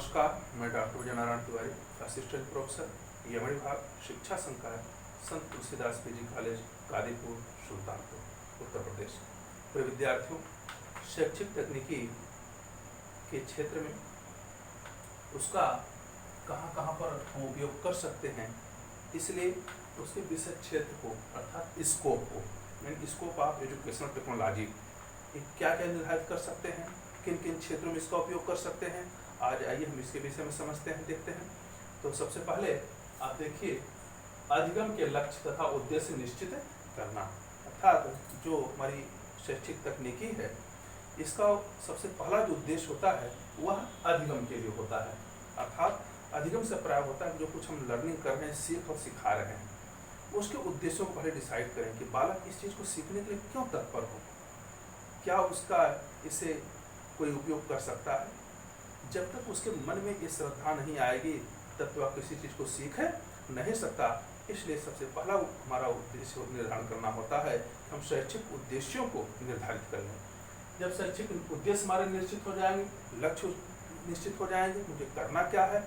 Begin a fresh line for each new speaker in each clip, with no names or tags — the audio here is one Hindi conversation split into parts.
नमस्कार, मैं doctor Vijay Narayan Tiwari, assistant professor यमन विभाग, शिक्षा संकाय, संत तुलसीदास पीजी कॉलेज, कादीपुर, सुल्तानपुर, उत्तर प्रदेश। प्रिय विद्यार्थियों, शैक्षिक तकनीकी के क्षेत्र में उसका कहाँ पर हम उपयोग कर सकते हैं, इसलिए उसके विषय क्षेत्र को अर्थात स्कोप को, यानी स्कोप ऑफ एजुकेशनल टेक्नोलॉजी क्या क्या निर्धारित कर सकते हैं, किन किन क्षेत्रों में इसका उपयोग कर सकते हैं। आज आइए हम इसके विषय में समझते हैं, देखते हैं। तो सबसे पहले आप देखिए, अधिगम के लक्ष्य तथा उद्देश्य निश्चित करना, अर्थात जो हमारी शैक्षिक तकनीकी है इसका सबसे पहला जो उद्देश्य होता है वह अधिगम के लिए होता है। अर्थात अधिगम से प्राप्त होता है जो कुछ हम लर्निंग कर रहे हैं, सीख और सिखा रहे हैं, उसके उद्देश्यों को पहले डिसाइड करें कि बालक इस चीज़ को सीखने के लिए क्यों तत्पर हो, क्या उसका इसे कोई उपयोग कर सकता है। जब तक उसके मन में ये श्रद्धा नहीं आएगी तब तो आप किसी चीज़ को सीख नहीं सकता। इसलिए सबसे पहला हमारा उद्देश्य निर्धारण करना होता है कि हम शैक्षिक उद्देश्यों को निर्धारित कर लें। जब शैक्षिक उद्देश्य हमारे निश्चित हो जाएंगे, लक्ष्य निश्चित हो जाएंगे, मुझे करना क्या है,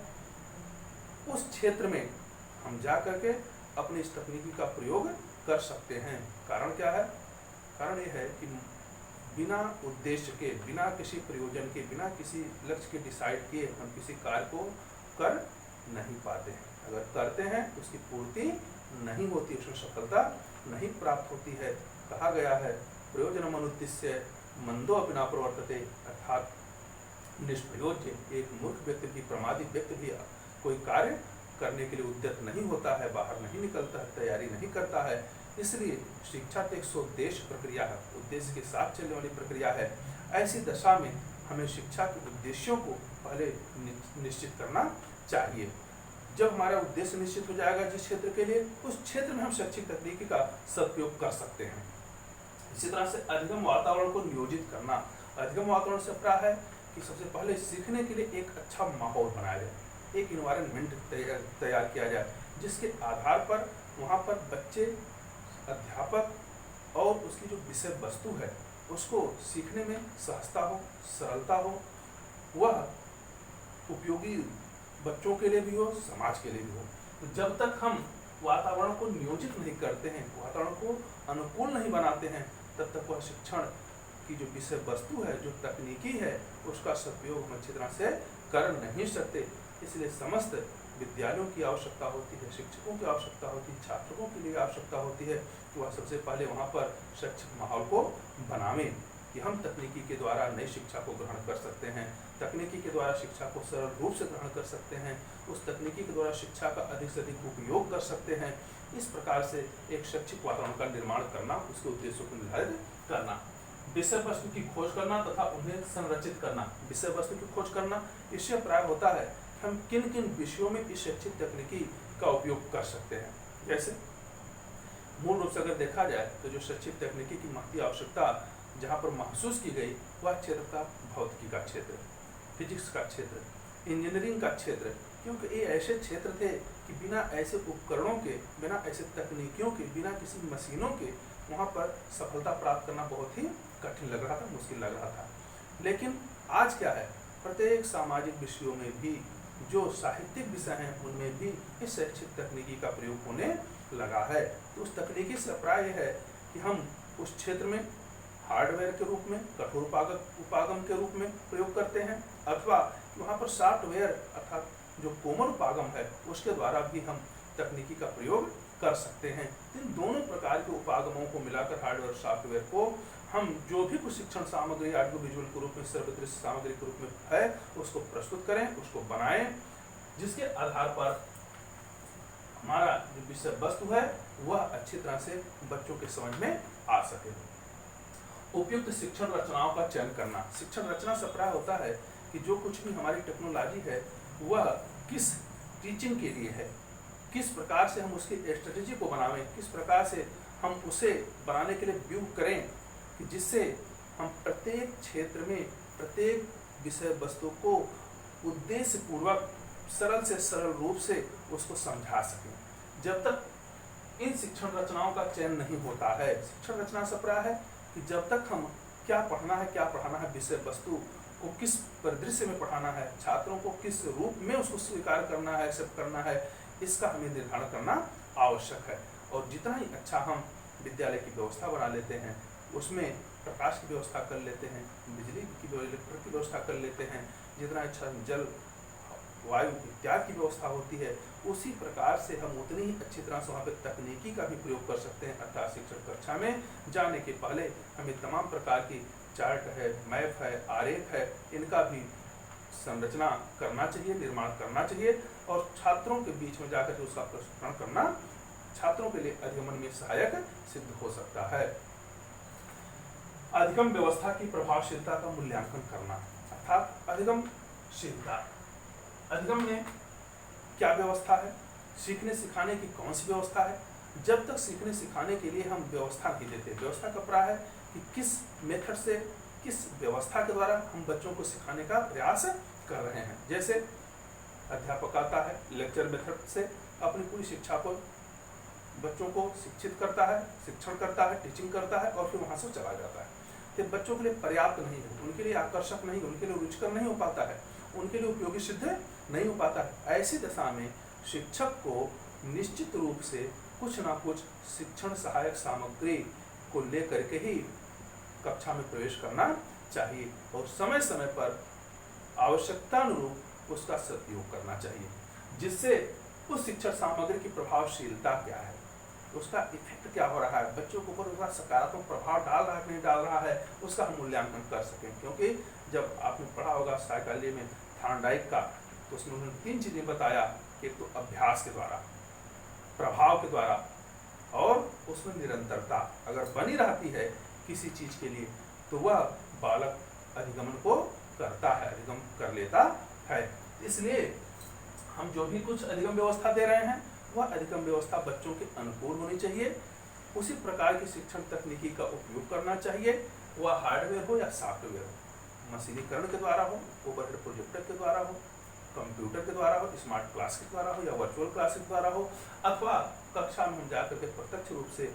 उस क्षेत्र में हम जा करके अपनी इस तकनीकी का प्रयोग कर सकते हैं। कारण क्या है? कारण ये है कि बिना उद्देश्य के, बिना किसी प्रयोजन के, बिना किसी लक्ष्य के डिसाइड किए हम किसी कार्य को कर नहीं पाते हैं। अगर करते हैं उसकी पूर्ति नहीं होती, उसमें सफलता नहीं प्राप्त होती है। कहा गया है प्रयोजन अनुद्देश्य मंदो अपि न प्रवर्तते, अर्थात निष्प्रयोज्य एक मूर्ख व्यक्ति भी, प्रमादी व्यक्ति भी कोई कार्य करने के लिए उद्यत नहीं होता है, बाहर नहीं निकलता है, तैयारी नहीं करता है। इसलिए शिक्षा तो एक स्वोद्देश्य प्रक्रिया है, उद्देश्य के साथ चलने वाली प्रक्रिया है। ऐसी दशा में हमें शिक्षा के उद्देश्यों को पहले निश्चित करना चाहिए। जब हमारा उद्देश्य निश्चित हो जाएगा जिस क्षेत्र के लिए, उस क्षेत्र में हम शैक्षिक तकनीकी का सदुपयोग कर सकते हैं। इसी तरह से अधिगम वातावरण को नियोजित करना। अधिगम वातावरण से क्या है कि सबसे पहले सीखने के लिए एक अच्छा माहौल बनाया जाए, एक इन्वायरमेंट तैयार किया जाए, जिसके आधार पर वहाँ पर बच्चे, अध्यापक और उसकी जो विषय वस्तु है उसको सीखने में सहजता हो, सरलता हो, वह उपयोगी बच्चों के लिए भी हो, समाज के लिए भी हो। तो जब तक हम वातावरण को नियोजित नहीं करते हैं, वातावरण को अनुकूल नहीं बनाते हैं, तब तक वह शिक्षण की जो विषय वस्तु है, जो तकनीकी है, उसका सदुपयोग हम अच्छी तरह से कर नहीं सकते। इसलिए समस्त विद्यालयों की आवश्यकता होती है, शिक्षकों की आवश्यकता होती है, छात्रों के लिए आवश्यकता होती है कि वह सबसे पहले वहाँ पर शैक्षिक माहौल को बनावें कि हम तकनीकी के द्वारा नई शिक्षा को ग्रहण कर सकते हैं, तकनीकी के द्वारा शिक्षा को सरल रूप से ग्रहण कर सकते हैं, उस तकनीकी के द्वारा शिक्षा का अधिक से अधिक उपयोग कर सकते हैं। इस प्रकार से एक शैक्षिक वातावरण का निर्माण करना, उसके उद्देश्यों को निर्धारित करना, विषय वस्तु की खोज करना तथा उन्हें संरचित करना। विषय वस्तु की खोज करना, इससे प्राप्त होता है हम किन किन विषयों में इस शैक्षिक तकनीकी का उपयोग कर सकते हैं। जैसे मूल रूप से अगर देखा जाए तो जो शैक्षिक तकनीकी की महती आवश्यकता जहाँ पर महसूस की गई वह क्षेत्र था भौतिकी का क्षेत्र, फिजिक्स का क्षेत्र, इंजीनियरिंग का क्षेत्र, क्योंकि ये ऐसे क्षेत्र थे कि बिना ऐसे उपकरणों के, बिना ऐसे तकनीकियों के, बिना किसी मशीनों के वहाँ पर सफलता प्राप्त करना बहुत ही कठिन लग रहा था, मुश्किल लग रहा था। लेकिन आज क्या है, प्रत्येक सामाजिक विषयों में भी, जो साहित्यिक विषय हैं उनमें भी इस शैक्षिक तकनीकी का प्रयोग होने लगा है। तो उस तकनीकी से प्राय है कि हम उस क्षेत्र में हार्डवेयर के रूप में, कठोर उपागम के रूप में प्रयोग करते हैं, अथवा वहाँ पर सॉफ्टवेयर अर्थात जो कोमल उपागम है उसके द्वारा भी हम तकनीकी का प्रयोग कर सकते हैं। इन दोनों प्रकार के उपागमों को मिलाकर, हार्डवेयर सॉफ्टवेयर को, हम जो भी कुछ शिक्षण सामग्री ऑडियो विजुअल के रूप में, सर्वदृश्य सामग्री के रूप में है उसको प्रस्तुत करें, उसको बनाएं, जिसके आधार पर हमारा जो विषय वस्तु है वह अच्छी तरह से बच्चों के समझ में आ सके। उपयुक्त शिक्षण रचनाओं का चयन करना। शिक्षण रचना से प्राय होता है कि जो कुछ भी हमारी टेक्नोलॉजी है वह किस टीचिंग के लिए है, किस प्रकार से हम उसकी स्ट्रेटेजी को बनावें, किस प्रकार से हम उसे बनाने के लिए व्यू करें कि जिससे हम प्रत्येक क्षेत्र में प्रत्येक विषय वस्तु को उद्देश्य पूर्वक सरल से सरल रूप से उसको समझा सकें। जब तक इन शिक्षण रचनाओं का चयन नहीं होता है, शिक्षण रचना से प्राय है कि जब तक हम क्या पढ़ना है, क्या पढ़ाना है, विषय वस्तु को किस परिदृश्य में पढ़ाना है, छात्रों को किस रूप में उसको स्वीकार करना है, एक्सेप्ट करना है, इसका हमें निर्धारण करना आवश्यक है। और जितना ही अच्छा हम विद्यालय की व्यवस्था बना लेते हैं, उसमें प्रकाश की व्यवस्था कर लेते हैं, बिजली की इलेक्ट्रिक की व्यवस्था कर लेते हैं, जितना अच्छा जल वायु इत्यादि की व्यवस्था होती है, उसी प्रकार से हम उतनी ही अच्छी तरह से वहाँ पे तकनीकी का भी प्रयोग कर सकते हैं। अर्थात शिक्षण कक्षा में जाने के पहले हमें तमाम प्रकार की चार्ट है, मैप है, आरेख है, इनका भी संरचना करना चाहिए, निर्माण करना चाहिए और छात्रों के बीच में जाकर उसका प्रशिक्षण करना छात्रों के लिए अधिगमन में सहायक सिद्ध हो सकता है। अधिगम व्यवस्था की प्रभावशीलता का मूल्यांकन करना, अर्थात अधिगमशीलता, अधिगम में क्या व्यवस्था है, सीखने सिखाने की कौन सी व्यवस्था है। जब तक सीखने सिखाने के लिए हम व्यवस्था नहीं देते, व्यवस्था का प्राय है कि किस मेथड से, किस व्यवस्था के द्वारा हम बच्चों को सिखाने का प्रयास कर रहे हैं। जैसे अध्यापक आता है, लेक्चर मेथड से अपनी पूरी शिक्षा को बच्चों को शिक्षित करता है, शिक्षण करता है, टीचिंग करता है और फिर वहाँ से चला जाता है। तो बच्चों के लिए पर्याप्त नहीं है, उनके लिए आकर्षक नहीं, उनके लिए रुचिकर नहीं हो पाता है, उनके लिए उपयोगी सिद्ध नहीं हो पाता है। ऐसी दशा में शिक्षक को निश्चित रूप से कुछ ना कुछ शिक्षण सहायक सामग्री को लेकर के ही कक्षा में प्रवेश करना चाहिए और समय समय पर आवश्यकतानुरूप उसका सदुपयोग करना चाहिए, जिससे उस शिक्षण सामग्री की प्रभावशीलता क्या है, उसका इफेक्ट क्या हो रहा है, बच्चों के ऊपर उसका सकारात्मक प्रभाव डाल रहा है नहीं डाल रहा है, उसका हम मूल्यांकन कर सकें। क्योंकि जब आपने पढ़ा होगा साइकोलॉजी में थॉर्नडाइक का, तो उसमें उन्होंने 3 चीजें बताया कि एक तो अभ्यास के द्वारा, प्रभाव के द्वारा और उसमें निरंतरता अगर बनी रहती है किसी चीज के लिए तो वह बालक अधिगमन को करता है, अधिगम कर लेता है। इसलिए हम जो भी कुछ अधिगम व्यवस्था दे रहे हैं वह अधिगम व्यवस्था बच्चों के अनुकूल होनी चाहिए, उसी प्रकार की शिक्षण तकनीकी का उपयोग करना चाहिए, वह हार्डवेयर हो या सॉफ्टवेयर हो, मशीनीकरण के द्वारा हो, ओवरहेड प्रोजेक्टर के द्वारा हो, कंप्यूटर के द्वारा हो, स्मार्ट क्लास के द्वारा हो या वर्चुअल क्लास के द्वारा हो, अथवा कक्षा में हम जाकर के प्रत्यक्ष रूप से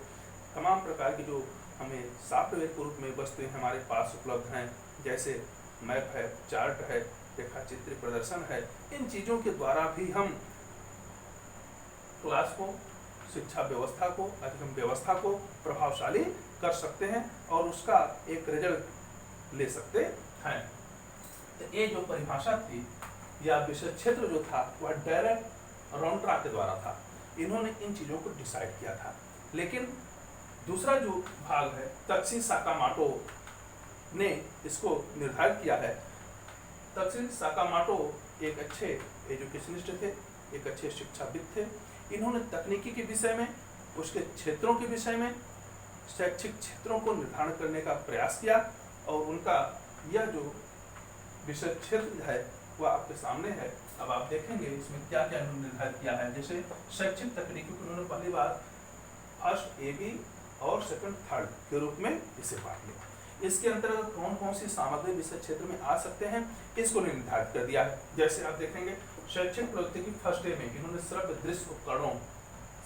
तमाम प्रकार की जो हमें सॉफ्टवेयर के रूप में वस्तुएं हमारे पास उपलब्ध हैं, जैसे मैप है, चार्ट है, रेखा चित्र प्रदर्शन है, इन चीज़ों के द्वारा भी हम क्लास को, शिक्षा व्यवस्था को, अधिगम व्यवस्था को प्रभावशाली कर सकते हैं और उसका एक रिजल्ट ले सकते हैं। तो ये जो परिभाषा थी या विषय क्षेत्र जो था वह डायरेक्ट रॉन्ट्रा के द्वारा था, इन्होंने इन चीज़ों को डिसाइड किया था। लेकिन दूसरा जो भाग है तत्सी साकामाटो ने इसको निर्धारित किया है। तत्सी साकामाटो एक अच्छे एजुकेशनिस्ट थे, एक अच्छे शिक्षाविद थे। इन्होंने तकनीकी के विषय में, उसके क्षेत्रों के विषय में, शैक्षिक क्षेत्रों को निर्धारण करने का प्रयास किया और उनका यह जो विषय क्षेत्र है वह आपके सामने है। अब आप देखेंगे इसमें क्या क्या इन्होंने निर्धारित किया है। जैसे शैक्षिक तकनीकी को उन्होंने पहली बार फर्स्ट AB और सेकंड थर्ड के रूप में इसे बांट लिया। इसके अंतर्गत कौन कौन सी सामग्री विषय क्षेत्र में आ सकते हैं इसको निर्धारित कर दिया है। जैसे आप देखेंगे शैक्षिक प्रगति की फर्स्ट ए में इन्होंने श्रव्य दृश्य उपकरणों,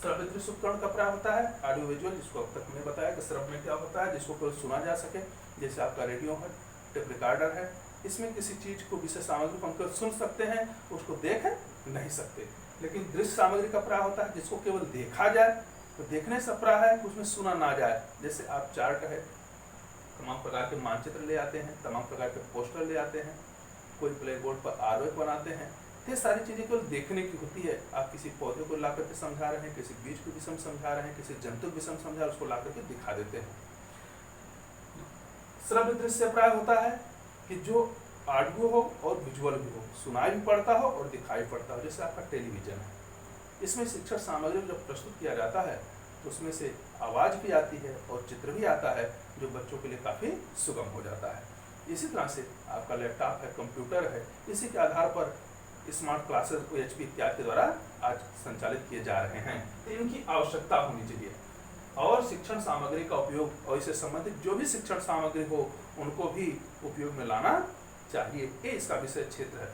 श्रव्य दृश्य उपकरण का क्या होता है, ऑडियो विजुअल, जिसको अब तक मैंने बताया कि श्रव्य में क्या होता है, जिसको केवल सुना जा सके, जैसे आपका रेडियो है, टेप रिकॉर्डर है। इसमें किसी चीज को विषय सामग्री को हम केवल सुन सकते हैं, उसको देख नहीं सकते। लेकिन दृश्य सामग्री का प्राय होता है जिसको केवल देखा जाए, तो देखने से प्राय है कि उसमें सुना ना जाए। जैसे आप चार्ट है, तमाम प्रकार के मानचित्र ले आते हैं, तमाम प्रकार के पोस्टर ले आते हैं, कोई ब्लैक बोर्ड पर आरेख बनाते हैं, ये सारी चीजें केवल देखने की होती है। आप किसी पौधे को ला करके समझा रहे हैं, किसी बीज को विषम समझा रहे हैं, किसी जंतु विषम समझा रहे हैं, उसको ला करके दिखा देते हैं। श्रव्य दृश्य प्राय होता है कि जो ऑडियो हो और विजुअल भी हो, सुनाई भी पड़ता हो और दिखाई पड़ता हो, जैसे आपका टेलीविजन है। इसमें शिक्षण सामग्री जब प्रस्तुत किया जाता है तो उसमें से आवाज़ भी आती है और चित्र भी आता है, जो बच्चों के लिए काफ़ी सुगम हो जाता है। इसी तरह से आपका लैपटॉप है, कंप्यूटर है, इसी के आधार पर स्मार्ट क्लासेस OHP इत्यादि के द्वारा आज संचालित किए जा रहे हैं। तो इनकी आवश्यकता होनी चाहिए और शिक्षण सामग्री का उपयोग और इससे संबंधित जो भी शिक्षण सामग्री हो उनको भी उपयोग में लाना चाहिए। ये इसका विषय क्षेत्र है।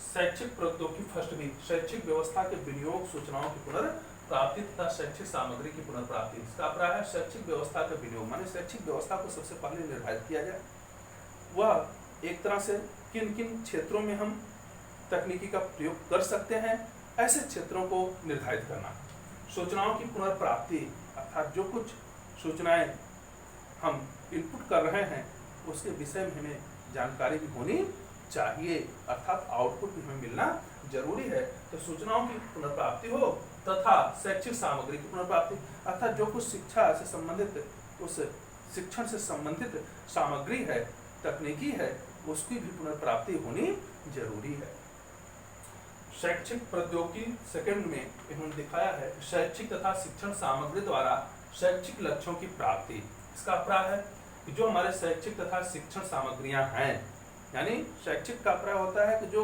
शैक्षिक प्रौद्योगिकी फर्स्ट भी, शैक्षिक व्यवस्था के विनियोग, सूचनाओं की पुनर्प्राप्ति तथा शैक्षिक सामग्री की पुनर्प्राप्ति। इसका प्राय है शैक्षिक व्यवस्था का विनियोग, माने शैक्षिक व्यवस्था को सबसे पहले निर्धारित किया जाए, वह एक तरह से किन किन क्षेत्रों में हम तकनीकी का प्रयोग कर सकते हैं, ऐसे क्षेत्रों को निर्धारित करना। सूचनाओं की पुनर्प्राप्ति अर्थात जो कुछ सूचनाएं हम इनपुट कर रहे हैं उसके विषय में हमें जानकारी भी होनी चाहिए, अर्थात आउटपुट भी हमें मिलना जरूरी है। तो सूचनाओं की पुनर्प्राप्ति हो तथा शैक्षिक सामग्री की पुनर्प्राप्ति अर्थात जो कुछ शिक्षा से संबंधित, उस शिक्षण से संबंधित सामग्री है, तकनीकी है, उसकी भी पुनर्प्राप्ति होनी जरूरी है। शैक्षिक प्रौद्योगिकी सेकंड में इन्होंने दिखाया है शैक्षिक तथा शिक्षण सामग्री द्वारा शैक्षिक लक्ष्यों की प्राप्ति। इसका अभिप्राय है कि जो हमारे शैक्षिक तथा शिक्षण सामग्रियां हैं, यानी शैक्षिक का अभिप्राय होता है कि जो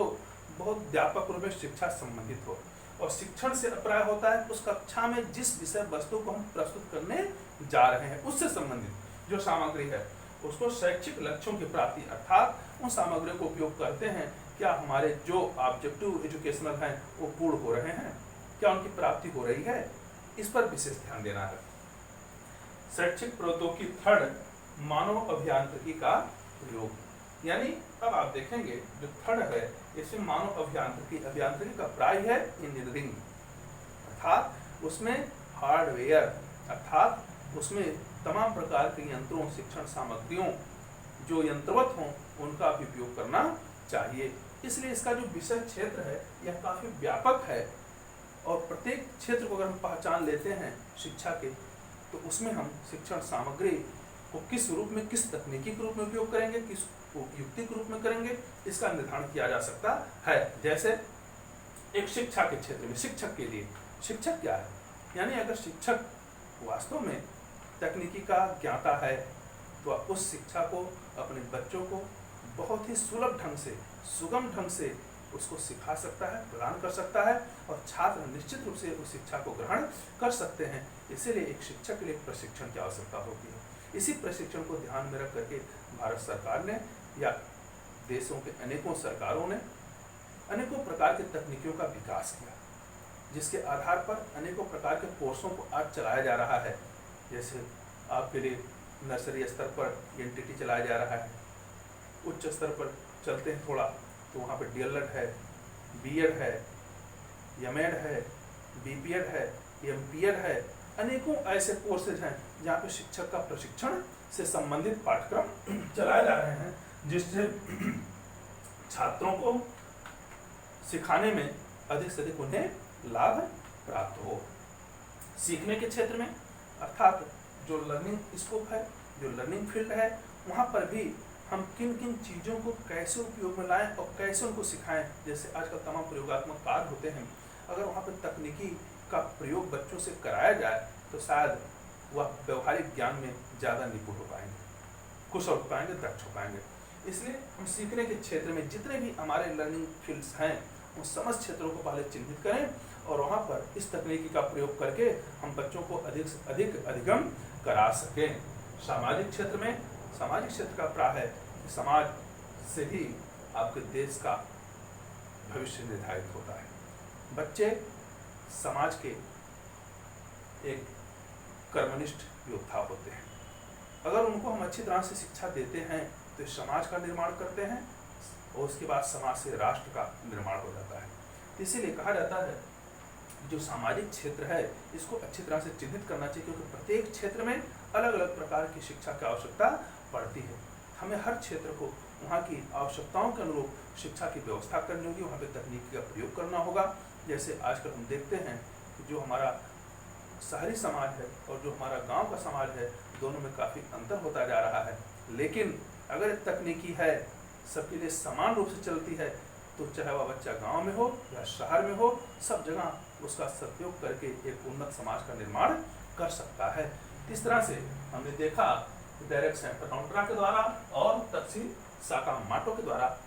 बहुत व्यापक रूप में शिक्षा संबंधित हो, और शिक्षण से अभिप्राय होता है उस कक्षा में जिस विषय वस्तु को हम प्रस्तुत करने जा रहे हैं उससे संबंधित जो सामग्री है उसको शैक्षिक लक्ष्यों की प्राप्ति अर्थात उन सामग्रियों को उपयोग करते हैं, क्या हमारे जो ऑब्जेक्टिव एजुकेशनल हैं वो पूर्ण हो रहे हैं, क्या उनकी प्राप्ति हो रही है, इस पर विशेष ध्यान देना है। शैक्षिक प्रौद्योगिकी थर्ड, मानव अभियांत्रिकी का प्रयोग, यानी अब आप देखेंगे जो थर्ड है इसमें मानव अभियांत्रिकी का प्राय है इंजीनियरिंग, अर्थात उसमें हार्डवेयर अर्थात उसमें तमाम प्रकार के यंत्रों, शिक्षण सामग्रियों जो यंत्रवत हों उनका भी उपयोग करना चाहिए। इसलिए इसका जो विषय क्षेत्र है यह काफी व्यापक है, और प्रत्येक क्षेत्र को अगर हम पहचान लेते हैं शिक्षा के, तो उसमें हम शिक्षण सामग्री को किस रूप में, किस तकनीकी के रूप में उपयोग करेंगे, किस युक्ति के रूप में करेंगे, इसका निर्धारण किया जा सकता है। जैसे एक शिक्षा के क्षेत्र में शिक्षक के लिए शिक्षक क्या है, यानी अगर शिक्षक वास्तव में तकनीकी का ज्ञाता है तो उस शिक्षा को अपने बच्चों को बहुत ही सुलभ ढंग से, सुगम ढंग से उसको सिखा सकता है, प्रदान कर सकता है, और छात्र निश्चित रूप से उस शिक्षा को ग्रहण कर सकते हैं। इसीलिए एक शिक्षक के लिए प्रशिक्षण की आवश्यकता होती है। इसी प्रशिक्षण को ध्यान में रख करके भारत सरकार ने या देशों के अनेकों सरकारों ने अनेकों प्रकार की तकनीकियों का विकास किया, जिसके आधार पर अनेकों प्रकार के कोर्सों को आज चलाया जा रहा है। जैसे आपके लिए नर्सरी स्तर पर एनटीटी चलाया जा रहा है, उच्च स्तर पर चलते हैं थोड़ा तो वहाँ पर डीएलएड है, बीएड है, एमएड है, बीपीएड है, एमपीएड है, अनेकों ऐसे कोर्सेज हैं जहाँ पे शिक्षक का प्रशिक्षण से संबंधित पाठ्यक्रम चलाए जा रहे हैं, जिससे छात्रों को सिखाने में अधिक से अधिक उन्हें लाभ प्राप्त हो। सीखने के क्षेत्र में अर्थात जो लर्निंग स्कोप है, जो लर्निंग फील्ड है, वहाँ पर भी हम किन किन चीज़ों को कैसे उपयोग में लाएं और कैसे उनको सिखाएं। जैसे आजकल तमाम प्रयोगात्मक कार्य होते हैं, अगर वहाँ पर तकनीकी का प्रयोग बच्चों से कराया जाए तो शायद वह व्यवहारिक ज्ञान में ज़्यादा निपुण हो पाएंगे, कुशल हो पाएंगे, दक्ष हो पाएंगे। इसलिए हम सीखने के क्षेत्र में जितने भी हमारे लर्निंग फील्ड्स हैं उन समस्त क्षेत्रों को पहले चिन्हित करें और वहाँ पर इस तकनीकी का प्रयोग करके हम बच्चों को अधिक से अधिक अधिगम करा सकें। सामाजिक क्षेत्र में, सामाजिक क्षेत्र का प्राय है कि समाज से ही आपके देश का भविष्य निर्धारित होता है। बच्चे समाज के एक कर्मनिष्ठ योद्धा होते हैं। अगर उनको हम अच्छी तरह से शिक्षा देते हैं तो समाज का निर्माण करते हैं और उसके बाद समाज से राष्ट्र का निर्माण हो जाता है। इसीलिए कहा जाता है जो सामाजिक क्षेत्र है इसको अच्छी तरह से चिन्हित करना चाहिए, क्योंकि प्रत्येक क्षेत्र में अलग अलग प्रकार की शिक्षा की आवश्यकता पड़ती है। हमें हर क्षेत्र को वहाँ की आवश्यकताओं के अनुरूप शिक्षा की व्यवस्था करनी होगी, वहाँ पे तकनीकी का प्रयोग करना होगा। जैसे आजकल हम देखते हैं कि जो हमारा शहरी समाज है और जो हमारा गांव का समाज है, दोनों में काफ़ी अंतर होता जा रहा है। लेकिन अगर तकनीकी है, सबके लिए समान रूप से चलती है, तो चाहे वह बच्चा गांव में हो या शहर में हो, सब जगह उसका सदुपयोग करके एक उन्नत समाज का निर्माण कर सकता है। इस तरह से हमने देखा डायरेक्ट सेंटर के द्वारा और तत्सील साकामाटो के द्वारा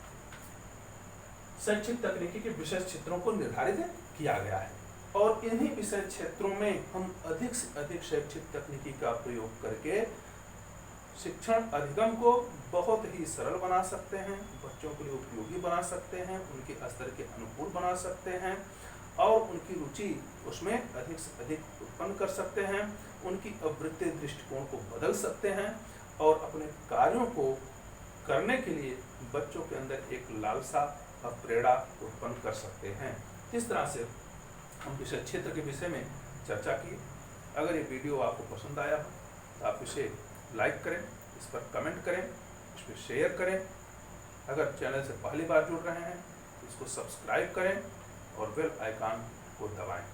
शैक्षिक तकनीकी के विशेष क्षेत्रों को निर्धारित किया गया है, और इन्हीं विषय क्षेत्रों में हम अधिक से अधिक शैक्षिक तकनीकी का प्रयोग करके शिक्षण अधिगम को बहुत ही सरल बना सकते हैं, बच्चों के लिए उपयोगी बना सकते हैं, उनके स्तर के अनुकूल बना सकते हैं और उनकी रुचि उसमें अधिक से अधिक उत्पन्न कर सकते हैं, उनकी अवृत्ति दृष्टिकोण को बदल सकते हैं और अपने कार्यों को करने के लिए बच्चों के अंदर एक लालसा और प्रेरणा उत्पन्न कर सकते हैं। इस तरह से हम विषय क्षेत्र के विषय में चर्चा की। अगर ये वीडियो आपको पसंद आया हो तो आप इसे लाइक करें, इस पर कमेंट करें, इस पर शेयर करें। अगर चैनल से पहली बार जुड़ रहे हैं तो इसको सब्सक्राइब करें और बेल आइकन को दबाएं।